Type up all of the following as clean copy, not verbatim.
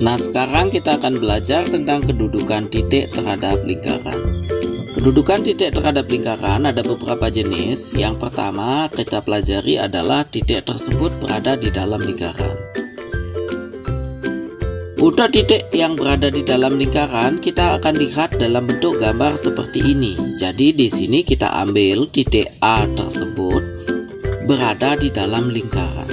Nah, sekarang kita akan belajar tentang kedudukan titik terhadap lingkaran. Kedudukan titik terhadap lingkaran ada beberapa jenis. Yang pertama kita pelajari adalah titik tersebut berada di dalam lingkaran. Untuk titik yang berada di dalam lingkaran, kita akan lihat dalam bentuk gambar seperti ini. Jadi di sini kita ambil titik A tersebut berada di dalam lingkaran.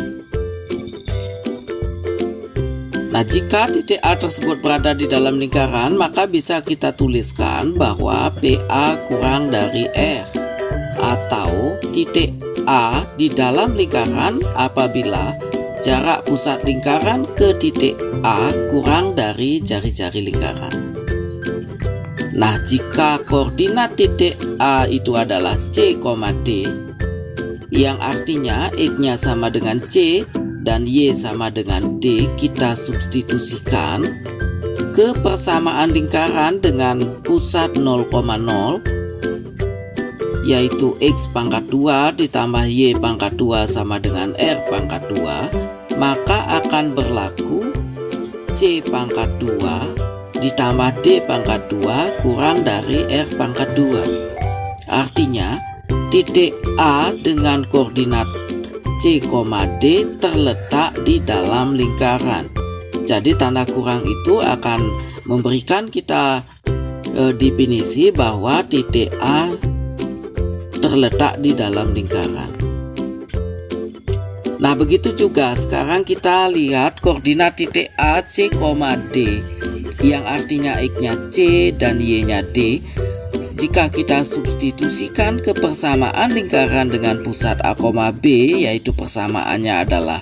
Nah, jika titik A tersebut berada di dalam lingkaran, maka bisa kita tuliskan bahwa PA kurang dari R, atau titik A di dalam lingkaran apabila jarak pusat lingkaran ke titik A kurang dari jari-jari lingkaran. Nah, jika koordinat titik A itu adalah C, D, yang artinya X-nya sama dengan C dan Y sama dengan D, kita substitusikan ke persamaan lingkaran dengan pusat 0,0, yaitu X pangkat 2 ditambah Y pangkat 2 sama dengan R pangkat 2, maka akan berlaku C pangkat 2 ditambah D pangkat 2 kurang dari R pangkat 2. Artinya titik A dengan koordinat C, D terletak di dalam lingkaran. Jadi tanda kurang itu akan memberikan kita definisi bahwa titik A terletak di dalam lingkaran. Nah, begitu juga sekarang kita lihat koordinat titik A, C, D yang artinya X-nya C dan Y-nya D. Jika kita substitusikan ke persamaan lingkaran dengan pusat A, B, yaitu persamaannya adalah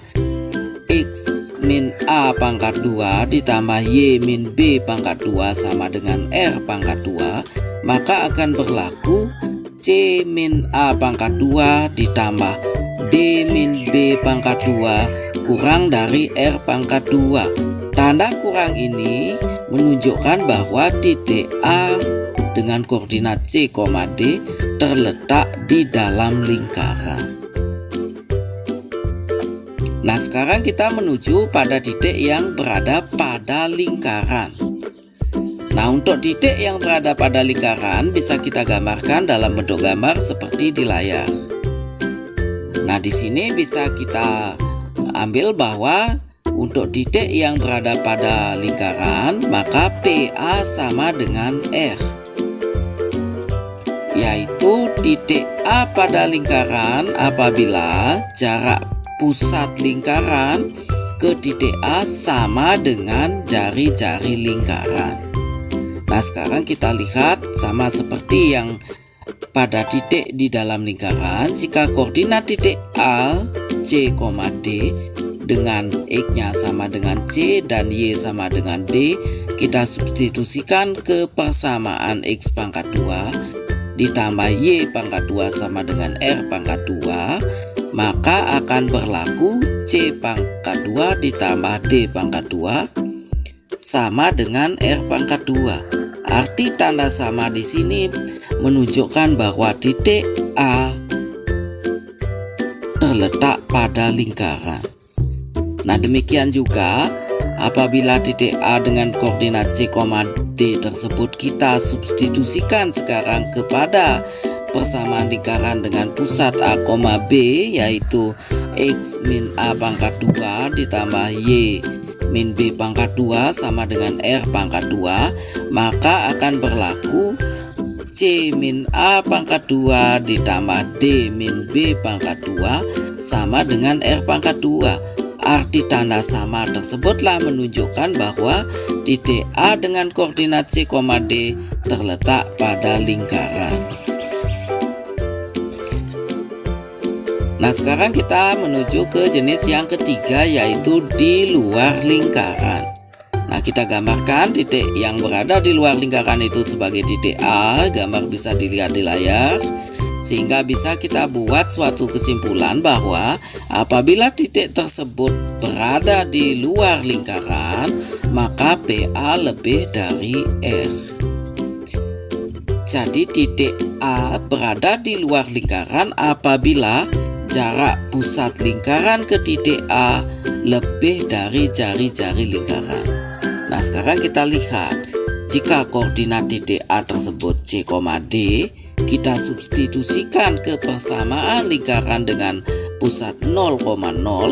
X min A pangkat 2 ditambah Y min B pangkat 2 sama dengan R pangkat 2, maka akan berlaku C min A pangkat 2 ditambah D min B pangkat 2 kurang dari R pangkat 2. Tanda kurang ini menunjukkan bahwa titik A dengan koordinat C, D terletak di dalam lingkaran. Nah, sekarang kita menuju pada titik yang berada pada lingkaran. Nah, untuk titik yang berada pada lingkaran bisa kita gambarkan dalam bentuk gambar seperti di layar. Nah, di sini bisa kita ambil bahwa untuk titik yang berada pada lingkaran, maka PA sama dengan R, yaitu titik A pada lingkaran apabila jarak pusat lingkaran ke titik A sama dengan jari-jari lingkaran. Nah, sekarang kita lihat sama seperti yang pada titik di dalam lingkaran. Jika koordinat titik A, C, D dengan X-nya sama dengan C dan Y sama dengan D, kita substitusikan ke persamaan X pangkat 2 ditambah Y pangkat 2 sama dengan R pangkat 2, maka akan berlaku C pangkat 2 ditambah D pangkat 2 sama dengan R pangkat 2. Arti tanda sama di sini menunjukkan bahwa titik A terletak pada lingkaran. Nah, demikian juga apabila titik A dengan koordinat C, D tersebut kita substitusikan sekarang kepada persamaan lingkaran dengan pusat A, B, yaitu X min A pangkat 2 ditambah Y min B pangkat 2 sama dengan R pangkat 2, maka akan berlaku C min A pangkat 2 ditambah D min B pangkat 2 sama dengan R pangkat 2. Arti tanda sama tersebutlah menunjukkan bahwa titik A dengan koordinat C, D terletak pada lingkaran. Nah, sekarang kita menuju ke jenis yang ketiga, yaitu di luar lingkaran. Nah, kita gambarkan titik yang berada di luar lingkaran itu sebagai titik A. Gambar bisa dilihat di layar, sehingga bisa kita buat suatu kesimpulan bahwa apabila titik tersebut berada di luar lingkaran, maka PA lebih dari R. Jadi titik A berada di luar lingkaran apabila jarak pusat lingkaran ke titik A lebih dari jari-jari lingkaran. Nah, sekarang kita lihat, jika koordinat titik A tersebut C, D, kita substitusikan ke persamaan lingkaran dengan pusat 0,0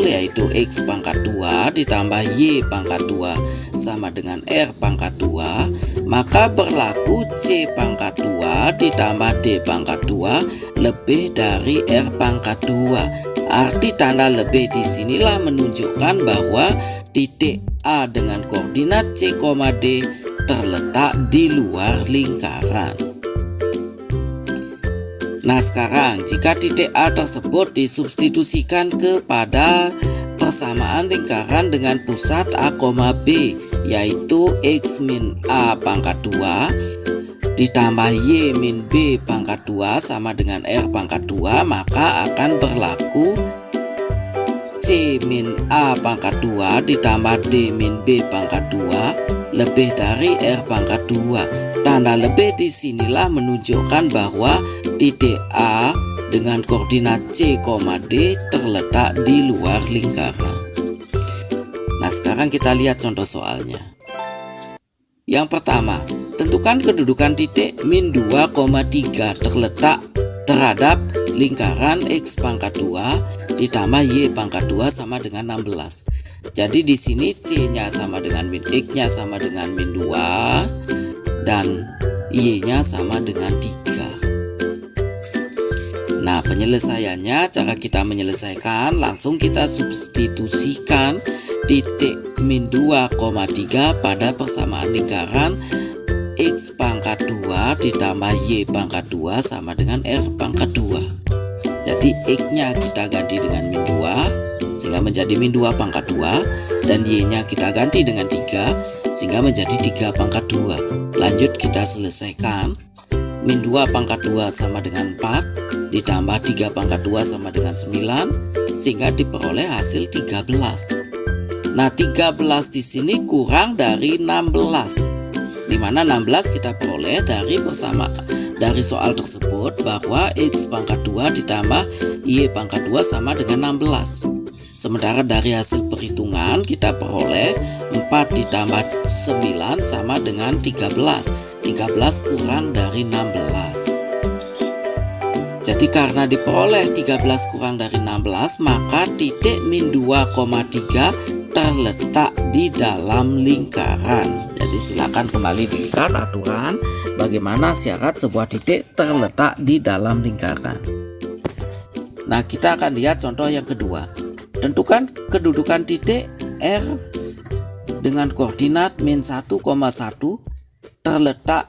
yaitu X pangkat 2 ditambah Y pangkat 2 sama dengan R pangkat 2, maka berlaku C pangkat 2 ditambah D pangkat 2 lebih dari R pangkat 2. Arti tanda lebih disinilah menunjukkan bahwa titik A dengan koordinat C, D terletak di luar lingkaran. Nah, sekarang jika titik A tersebut disubstitusikan kepada persamaan lingkaran dengan pusat A, B yaitu X min A pangkat 2 ditambah Y min B pangkat 2 sama dengan R pangkat 2, maka akan berlaku C min A pangkat 2 ditambah D min B pangkat 2 lebih dari R pangkat 2. Tanda lebih disinilah menunjukkan bahwa titik A dengan koordinat C, D terletak di luar lingkaran. Nah, sekarang kita lihat contoh soalnya. Yang pertama, tentukan kedudukan titik min 2,3 terletak terhadap lingkaran X pangkat 2 ditambah Y pangkat 2 sama dengan 16. Jadi di sini C-nya sama dengan min, X-nya sama dengan min 2 dan Y-nya sama dengan 3. Nah, penyelesaiannya, cara kita menyelesaikan, langsung kita substitusikan titik min 2,3 pada persamaan lingkaran X pangkat 2 ditambah Y pangkat 2 sama dengan R pangkat 2. Jadi X-nya kita ganti dengan min 2 sehingga menjadi min 2 pangkat 2, dan Y-nya kita ganti dengan 3 sehingga menjadi 3 pangkat 2. Lanjut kita selesaikan. Min 2 pangkat 2 sama dengan 4 ditambah 3 pangkat 2 sama dengan 9 sehingga diperoleh hasil 13. Nah, 13 di sini kurang dari 16, di mana 16 kita peroleh dari soal tersebut bahwa X pangkat 2 ditambah Y pangkat 2 sama dengan 16. Sementara dari hasil perhitungan kita peroleh 4 ditambah 9 sama dengan 13. 13 kurang dari 16. Jadi karena diperoleh 13 kurang dari 16, maka titik min 2,3 terletak di dalam lingkaran. Jadi silakan kembali dilihat aturan bagaimana syarat sebuah titik terletak di dalam lingkaran. Nah, kita akan lihat contoh yang kedua. Tentukan kedudukan titik R dengan koordinat min 1,1 terletak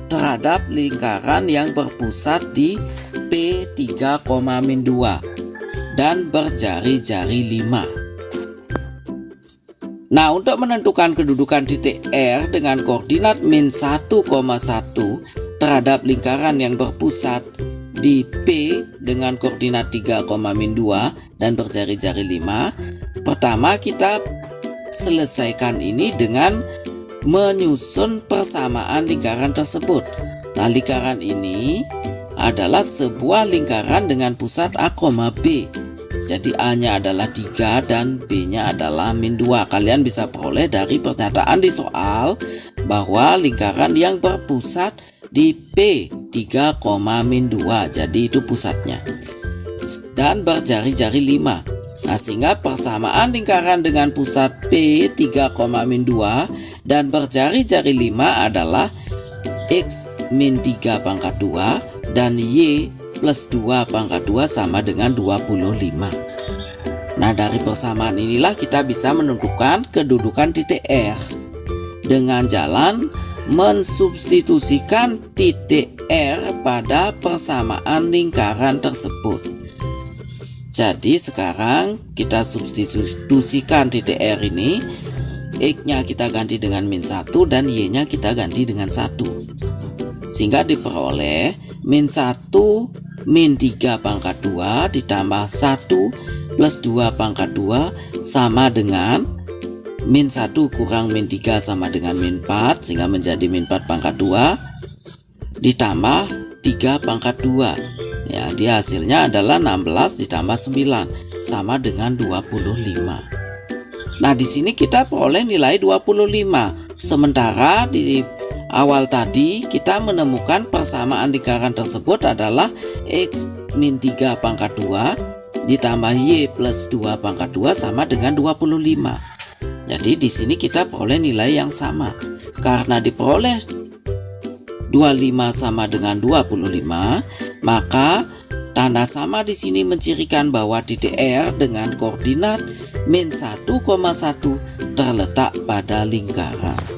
terhadap lingkaran yang berpusat di P3, min 2 dan berjari-jari 5. Nah, untuk menentukan kedudukan titik R dengan koordinat min 1,1 terhadap lingkaran yang berpusat di P dengan koordinat 3, min 2 dan berjari-jari 5, pertama kita selesaikan ini dengan menyusun persamaan lingkaran tersebut. Nah, lingkaran ini adalah sebuah lingkaran dengan pusat A, B. Jadi A-nya adalah 3 dan B-nya adalah min 2. Kalian bisa peroleh dari pernyataan di soal bahwa lingkaran yang berpusat di P3, min 2. Jadi itu pusatnya. Dan berjari-jari 5. Nah, sehingga persamaan lingkaran dengan pusat P3, min 2 dan berjari-jari 5 adalah X min 3 pangkat 2 dan Y plus 2 pangkat 2 sama dengan 25. Nah, dari persamaan inilah kita bisa menentukan kedudukan titik R dengan jalan mensubstitusikan titik R pada persamaan lingkaran tersebut. Jadi sekarang kita substitusikan titik R ini, X-nya kita ganti dengan min 1 dan Y-nya kita ganti dengan 1. Sehingga diperoleh min 1 min 3 pangkat 2 ditambah 1 plus 2 pangkat 2 sama dengan min 1 kurang min 3 sama dengan min 4 sehingga menjadi min 4 pangkat 2 ditambah 3 pangkat 2. Ya, di hasilnya adalah 16 ditambah 9 sama dengan 25. Nah, di sini kita peroleh nilai 25. Sementara di awal tadi kita menemukan persamaan lingkaran tersebut adalah X min 3 pangkat 2 ditambah Y plus 2 pangkat 2 sama dengan 25. Jadi di sini kita peroleh nilai yang sama. Karena diperoleh 25 sama dengan 25, maka tanda sama di sini mencirikan bahwa titik R dengan koordinat min 1,1 terletak pada lingkaran.